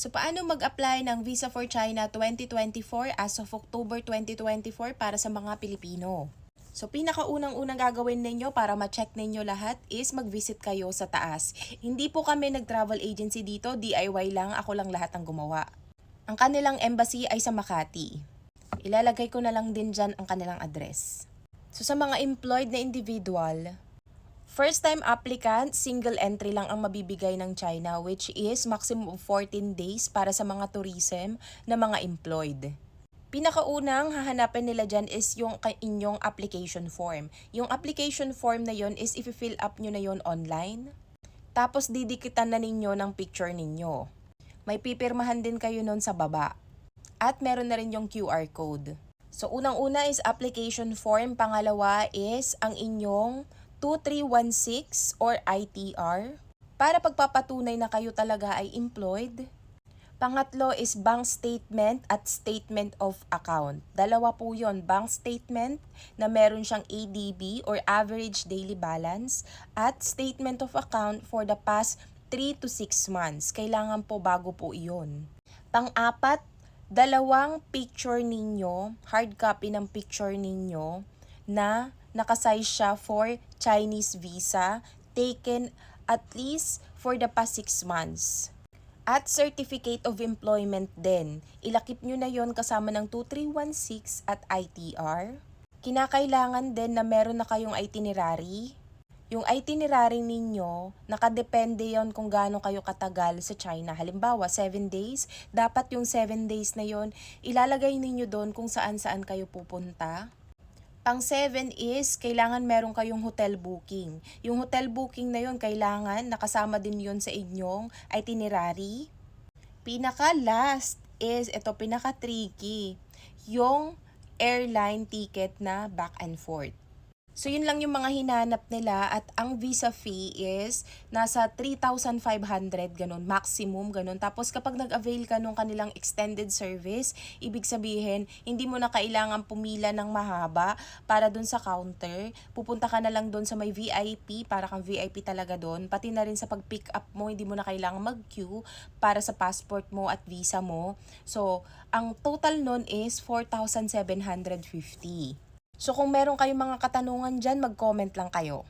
So paano mag-apply ng Visa for China 2024 as of October 2024 para sa mga Pilipino? So pinakaunang-unang gagawin ninyo para ma-check ninyo lahat is mag-visit kayo sa taas. Hindi po kami nag-travel agency dito, DIY lang, ako lang lahat ang gumawa. Ang kanilang embassy ay sa Makati. Ilalagay ko na lang din dyan ang kanilang address. So sa mga employed na individual, first-time applicant, single entry lang ang mabibigay ng China, which is maximum of 14 days para sa mga tourism na mga employed. Pinakaunang hahanapin nila dyan is yung inyong application form. Yung application form na yon is i-fill up nyo na yon online. Tapos didikitan na ninyo ng picture ninyo. May pipirmahan din kayo nun sa baba. At meron na rin yung QR code. So unang-una is application form. Pangalawa is ang inyong 2316 or ITR para pagpapatunay na kayo talaga ay employed. Pangatlo is bank statement at statement of account. Dalawa po yon, bank statement na meron siyang ADB or average daily balance at statement of account for the past 3 to 6 months. Kailangan po bago po iyon. Pang-apat, dalawang picture ninyo, hard copy ng picture ninyo na nakasize siya for Chinese visa taken at least for the past 6 months. At certificate of employment din. Ilakip nyo na yon kasama ng 2316 at ITR. Kinakailangan din na meron na kayong itinerary. Yung itinerary ninyo, nakadepende yon kung gaano kayo katagal sa China. Halimbawa, 7 days. Dapat yung 7 days na yon ilalagay ninyo doon kung saan-saan kayo pupunta. Pang-7 is, kailangan meron kayong hotel booking. Yung hotel booking na yon kailangan nakasama din yon sa inyong itinerary. Pinaka-last is, ito pinaka-tricky, yung airline ticket na back and forth. So yun lang yung mga hinanap nila at ang visa fee is nasa 3,500 ganun, maximum ganun. Tapos kapag nag-avail ka nung kanilang extended service, ibig sabihin hindi mo na kailangan pumila ng mahaba para dun sa counter. Pupunta ka na lang dun sa may VIP para kang VIP talaga dun. Pati na rin sa pag-pick up mo, hindi mo na kailangan mag-queue para sa passport mo at visa mo. So ang total nun is 4,750. So kung meron kayong mga katanungan dyan, mag-comment lang kayo.